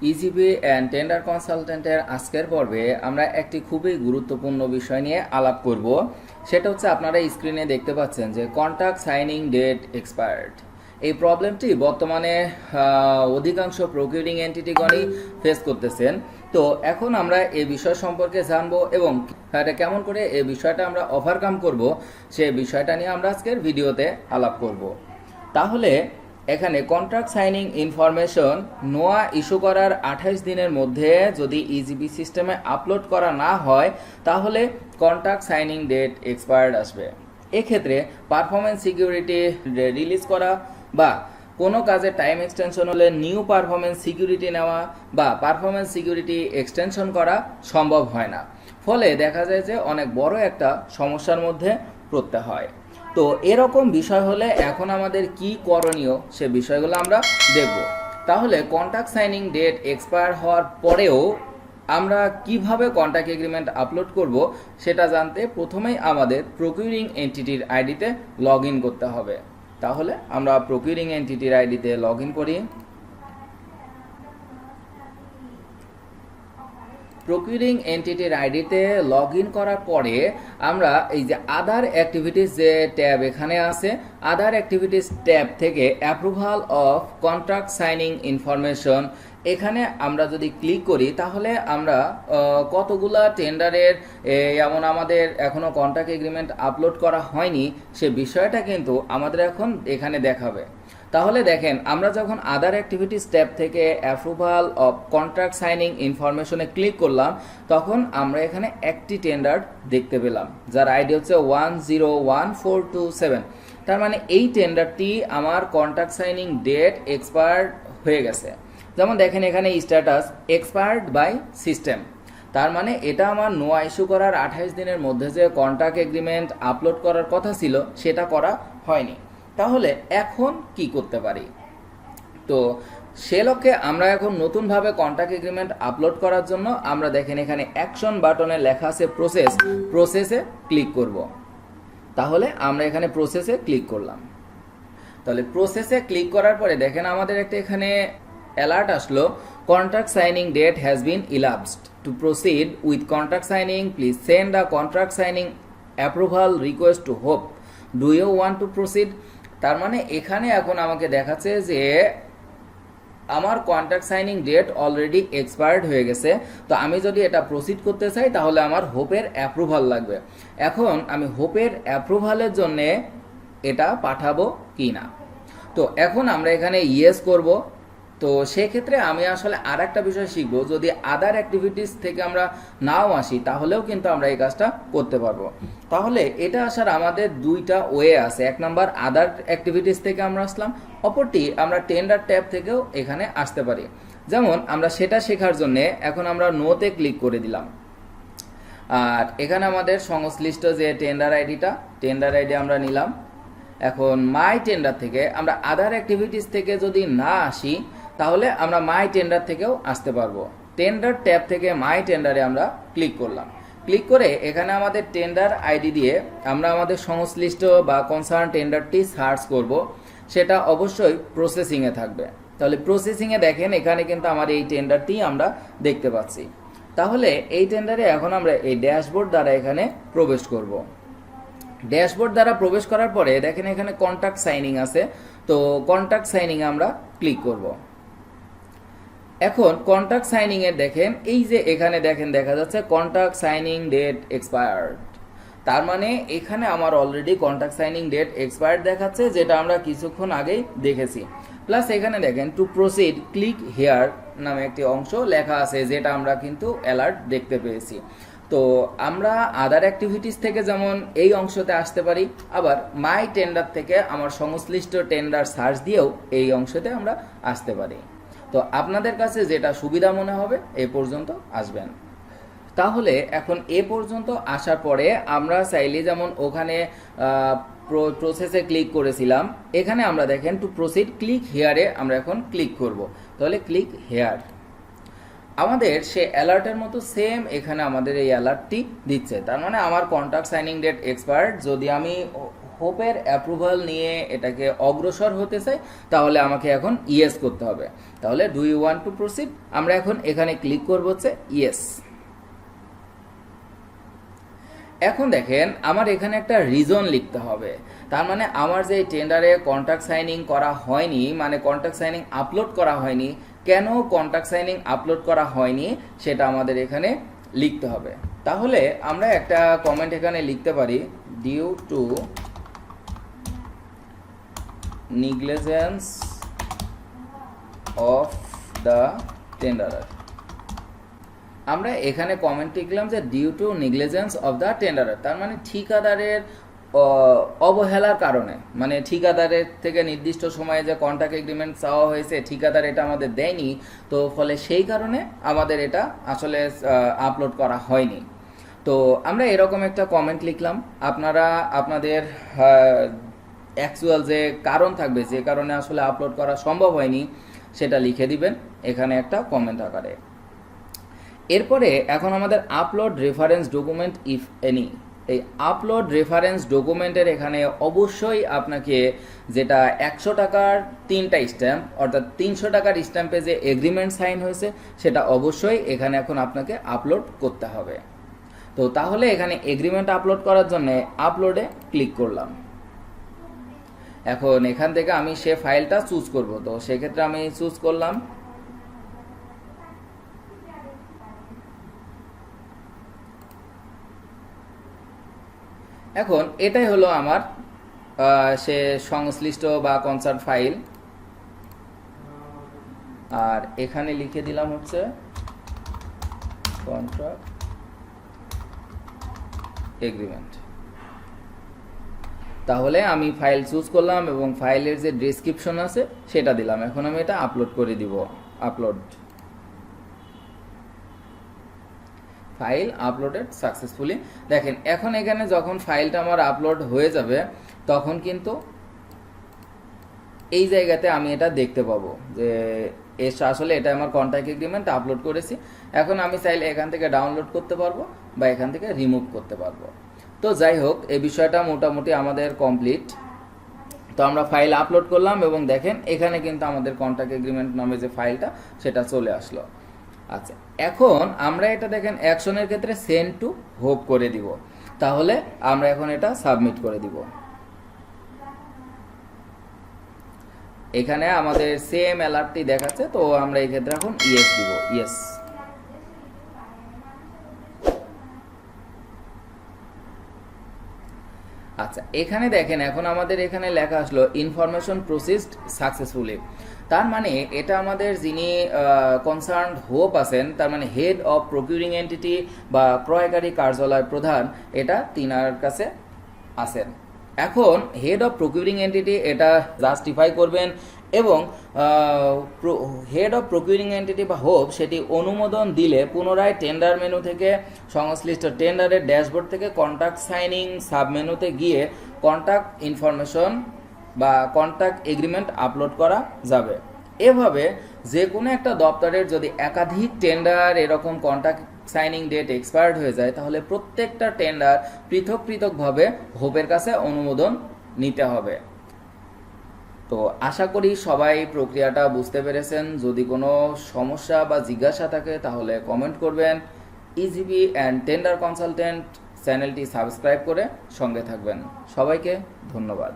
ইজিবি and tender কনসালটেন্টের আজকের পর্বে আমরা একটি খুবই গুরুত্বপূর্ণ বিষয় নিয়ে আলাপ করব। সেটা হচ্ছে আপনারা স্ক্রিনে দেখতে পাচ্ছেন যে কন্ট্রাক্ট সাইনিং ডেট এক্সপায়ার্ড। এই প্রবলেমটি বর্তমানে অধিকাংশ প্রকিউরিং এন্টিটিগণই ফেস করতেছেন। তো এখন আমরা এই বিষয় সম্পর্কে জানবো এবং এটা কেমন করে এই বিষয়টা আমরা ওভারকাম করব সে বিষয়টা নিয়ে আমরা আজকের ভিডিওতে আলাপ করব। তাহলে এখানে কন্ট্রাক্ট সাইনিং ইনফরমেশন নোয়া ইস্যু করার 28 দিনের মধ্যে যদি ইজিবি সিস্টেমে আপলোড করা না হয় তাহলে কন্ট্রাক্ট সাইনিং ডেট এক্সপায়ার্ড আসবে। এক্ষেত্রে পারফরমেন্স সিকিউরিটি রিলিজ করা বা কোনো কাজে টাইম এক্সটেনশন হলে নিউ পারফরমেন্স সিকিউরিটি নেওয়া বা পারফরমেন্স সিকিউরিটি এক্সটেনশন করা সম্ভব হয় না। ফলে দেখা যায় যে অনেক বড় একটা সমস্যার মধ্যে পড়তে হয়। তো এরকম বিষয় হলে এখন আমাদের কি করণীয় সে বিষয়গুলো আমরা দেখব। তাহলে কন্ট্রাক্ট সাইনিং ডেট এক্সপায়ার হওয়ার পরেও আমরা কিভাবে কন্ট্রাক্ট এগ্রিমেন্ট আপলোড করব সেটা জানতে প্রথমেই আমাদের প্রকিউরিং এন্টিটির আইডিতে লগ ইন করতে হবে। তাহলে আমরা প্রকিউরিং এন্টিটির আইডিতে লগ ইন করি। প্রকিউরিং এন্টিটির আইডিতে লগ ইন করার পরে আমরা এই যে আদার অ্যাক্টিভিটিস যে ট্যাব এখানে আছে, আদার অ্যাক্টিভিটিস ট্যাব থেকে approval of contract signing information এখানে আমরা যদি ক্লিক করি তাহলে আমরা কতগুলা টেন্ডারের এমন আমাদের এখনও কন্ট্রাক্ট এগ্রিমেন্ট আপলোড করা হয়নি সে বিষয়টা কিন্তু আমাদের এখন এখানে দেখাবে। তাহলে দেখেন আমরা যখন আদার অ্যাক্টিভিটিস ট্যাব থেকে অ্যাপ্রুভাল অফ কন্ট্রাক্ট সাইনিং ইনফরমেশনে ক্লিক করলাম তখন আমরা এখানে একটি টেন্ডার দেখতে পেলাম যার আইডি হচ্ছে 101427। তার মানে এই টেন্ডারটি আমার কন্ট্রাক্ট সাইনিং ডেট এক্সপায়ার্ড হয়ে গেছে। যেমন দেখেন এখানে স্ট্যাটাস এক্সপায়ার্ড বাই সিস্টেম, তার মানে এটা আমার নোয়া ইস্যু করার 28 দিনের মধ্যে যে কন্ট্রাক্ট এগ্রিমেন্ট আপলোড করার কথা ছিল সেটা করা হয়নি। তাহলে এখন কি করতে পারি? তো সে লক্ষ্যে আমরা এখন নতুনভাবে কন্ট্রাক্ট এগ্রিমেন্ট আপলোড করার জন্য আমরা দেখেন এখানে অ্যাকশন বাটনে লেখা আছে প্রসেসে ক্লিক করব। তাহলে আমরা এখানে প্রসেসে ক্লিক করলাম। তাহলে প্রসেসে ক্লিক করার পরে দেখেন আমাদের একটা এখানে অ্যালার্ট আসলো, contract signing date has been elapsed. To proceed with contract signing please send a contract signing approval request to hope. Do you want to proceed? তার মানে এখানে এখন আমাকে দেখাচ্ছে যে আমার contract signing date already expired হয়ে গেছে। তো আমি যদি এটা প্রসিড করতে চাই তাহলে আমার হোপের অ্যাপ্রুভাল লাগবে। এখন আমি হোপের অ্যাপ্রুভালের জন্য এটা পাঠাবো কি না। তো এখন আমরা এখানে ইয়েস করব। তো সেক্ষেত্রে আমি আসলে আর একটা বিষয় শিখবো, যদি আদার অ্যাক্টিভিটিস থেকে আমরা নাও আসি তাহলেও কিন্তু আমরা এই কাজটা করতে পারবো। তাহলে এটা আসার আমাদের দুইটা ওয়ে আছে। এক নাম্বার আদার অ্যাক্টিভিটিস থেকে আমরা আসলাম, অপরটি আমরা টেন্ডার ট্যাব থেকেও এখানে আসতে পারি। যেমন আমরা সেটা শেখার জন্য এখন আমরা নোতে ক্লিক করে দিলাম। আর এখানে আমাদের সংশ্লিষ্ট যে টেন্ডার আইডি আমরা নিলাম। এখন মাই টেন্ডার থেকে আমরা আদার অ্যাক্টিভিটিস থেকে যদি না আসি তাহলে আমরা মাই টেন্ডার থেকেও আসতে পারবো। টেন্ডার ট্যাব থেকে মাই টেন্ডারে আমরা ক্লিক করলাম। ক্লিক করে এখানে আমাদের টেন্ডার আইডি দিয়ে আমরা আমাদের সংশ্লিষ্ট বা কনসার্ন টেন্ডারটি সার্চ করব। সেটা অবশ্যই প্রসেসিংয়ে থাকবে। তাহলে প্রসেসিংয়ে দেখেন এখানে কিন্তু আমার এই টেন্ডারটি আমরা দেখতে পাচ্ছি। তাহলে এই টেন্ডারে এখন আমরা এই ড্যাশবোর্ড দ্বারা এখানে প্রবেশ করব। ড্যাশবোর্ড দ্বারা প্রবেশ করার পরে দেখেন এখানে কন্ট্রাক্ট সাইনিং আছে। তো কন্ট্রাক্ট সাইনিং আমরা ক্লিক করব। এখন কন্ট্রাক্ট সাইনিং এর দেখেন এই যে এখানে দেখেন দেখা যাচ্ছে কন্ট্রাক্ট সাইনিং ডেট এক্সপায়ার্ড। তার মানে এখানে আমার already contract signing date expired দেখাচ্ছে, যেটা আমরা কিছুক্ষণ আগেই দেখেছি। প্লাস এখানে দেখেন টু প্রসিড ক্লিক হেয়ার নামে একটি অংশ লেখা আছে, যেটা আমরা কিন্তু অ্যালার্ট দেখতে পেয়েছি। তো আমরা আদার অ্যাক্টিভিটিস থেকে যেমন এই অংশতে আসতে পারি, আবার মাই টেন্ডার থেকে আমার সংশ্লিষ্ট টেন্ডার সার্চ দিয়েও এই অংশতে আমরা আসতে পারি। তো আপনাদের কাছে যেটা সুবিধা মনে হবে এ পর্যন্ত আসবেন। তাহলে এখন এ পর্যন্ত আসার পরে আমরা চাইলে যেমন ওখানে প্রসেসে ক্লিক করেছিলাম, এখানে আমরা দেখেন টু প্রসিড ক্লিক হেয়ারে আমরা এখন ক্লিক করব। তাহলে ক্লিক হেয়ার আমাদের সে অ্যালার্টের মতো সেম এখানে আমাদের এই অ্যালার্টটি দিচ্ছে। তার মানে আমার কন্ট্রাক্ট সাইনিং ডেট এক্সপায়ার্ড, যদি আমি হোপের অ্যাপ্রুভাল নিয়ে এটাকে অগ্রসর হতে চাই, তাহলে আমাকে এখন ইয়েস করতে হবে। তাহলে do you want to proceed, আমরা এখন এখানে ক্লিক করব হচ্ছে ইয়েস। এখন দেখেন আমার এখানে একটা রিজন লিখতে হবে, তার মানে আমার যে টেন্ডারে কন্ট্রাক্ট সাইনিং করা হয়নি, মানে কন্ট্রাক্ট সাইনিং আপলোড করা হয়নি, কেন কন্ট্রাক্ট সাইনিং আপলোড করা হয়নি সেটা আমাদের এখানে লিখতে হবে। তাহলে আমরা একটা কমেন্ট এখানে লিখতে পারি, due to negligence of the tenderer. আমরা এখানে কমেন্ট লিখলাম যে due to negligence of the tenderer, তার মানে ঠিকাদারের অবহেলার কারণে, মানে ঠিকাদারের থেকে নির্দিষ্ট সময়ে যে কন্ট্রাক্ট এগ্রিমেন্ট চাওয়া হয়েছে ঠিকাদার এটা আমাদের দেয়নি, তো ফলে সেই কারণে আমাদের এটা আসলে আপলোড করা হয়নি। তো আমরা এরকম একটা কমেন্ট লিখলাম, আপনারা আপনাদের অ্যাকচুয়াল যে কারণ থাকবে, যে কারণে আসলে আপলোড করা সম্ভব হয়নি সেটা লিখে দিবেন এখানে একটা কমেন্ট আকারে। এরপরে এখন আমাদের upload reference document if any, এই আপলোড রেফারেন্স ডকুমেন্টের এখানে অবশ্যই আপনাকে যেটা 100 টাকার 3টা স্ট্যাম্প, অর্থাৎ 300 টাকার স্ট্যাম্পে যে এগ্রিমেন্ট সাইন হয়েছে সেটা অবশ্যই এখানে এখন আপনাকে আপলোড করতে হবে। তো তাহলে এখানে এগ্রিমেন্ট আপলোড করার জন্য আপলোডে ক্লিক করলাম। এখন এখান থেকে আমি সে ফাইলটা চুজ করব, তো সেক্ষেত্রে আমি চুজ করলাম। এখন এটাই হলো আমার সে সংশ্লিষ্ট বা কনসার্ন ফাইল, আর এখানে লিখে দিলাম হচ্ছে কন্ট্রাক্ট এগ্রিমেন্ট। তাহলে আমি ফাইল চুজ করলাম এবং ফাইলের যে ডেসক্রিপশন আছে সেটা দিলাম। এখন আমি এটা আপলোড করে দিব। Upload, file uploaded successfully. দেখেন এখন এখানে যখন ফাইলটা আমার আপলোড হয়ে যাবে তখন কিন্তু এই জায়গাতে আমি এটা দেখতে পাবো যে আসলে এটা আমার কন্ট্রাক্ট এগ্রিমেন্ট আপলোড করেছি। এখন আমি চাইলে এখান থেকে ডাউনলোড করতে পারবো বা এখান থেকে রিমুভ করতে পারবো। তো যাই হোক, এই বিষয়টা মোটামুটি আমাদের কমপ্লিট। তো আমরা ফাইল আপলোড করলাম এবং দেখেন এখানে কিন্তু আমাদের কন্ট্রাক্ট এগ্রিমেন্ট নামে যে ফাইলটা সেটা চলে আসলো। আচ্ছা, এখন আমরা এটা দেখেন অ্যাকশনের ক্ষেত্রে সেন্ড টু হোপ করে দিব। তাহলে আমরা এখন এটা সাবমিট করে দিব। এখানে আমাদের সেম অ্যালার্টটি দেখাচ্ছে, তো আমরা এই ক্ষেত্রে এখন ইয়েস দিব। ইয়েস। আচ্ছা, এখানে দেখেন এখন আমাদের এখানে লেখা আসলো ইনফরমেশন প্রসেসড সাকসেসফুলি। তার মানে এটা আমাদের যিনি কনসার্ন হোপ আছেন, তার মানে হেড অফ প্রকিউরিং এন্টিটি বা ক্রয়কারী কার্যালয় প্রধান, এটা তিনার কাছে আছেন। এখন হেড অফ প্রকিউরিং এন্টিটি এটা জাস্টিফাই করবেন এবং হেড অফ প্রকিউরিং এন্টিটি বা হোপ সেটি অনুমোদন দিলে পুনরায় টেন্ডার মেনু থেকে সংশ্লিষ্ট টেন্ডারের ড্যাশবোর্ড থেকে কন্ট্রাক্ট সাইনিং সাবমেনুতে গিয়ে কন্ট্রাক্ট ইনফরমেশন বা কন্ট্রাক্ট এগ্রিমেন্ট আপলোড করা যাবে। এভাবে যে কোনো একটা দপ্তরের যদি একাধিক টেন্ডার এরকম কন্ট্রাক্ট সাইনিং ডেট এক্সপায়ার্ড হয়ে যায় তাহলে প্রত্যেকটা টেন্ডার পৃথক পৃথকভাবে হোপের কাছে অনুমোদন নিতে হবে। তো আশা করি সবাই প্রক্রিয়াটা বুঝতে পেরেছেন। যদি কোনো সমস্যা বা জিজ্ঞাসা থাকে তাহলে কমেন্ট করবেন। ইজিবি অ্যান্ড টেন্ডার কনসালটেন্ট চ্যানেলটি সাবস্ক্রাইব করে সঙ্গে থাকবেন। সবাইকে ধন্যবাদ।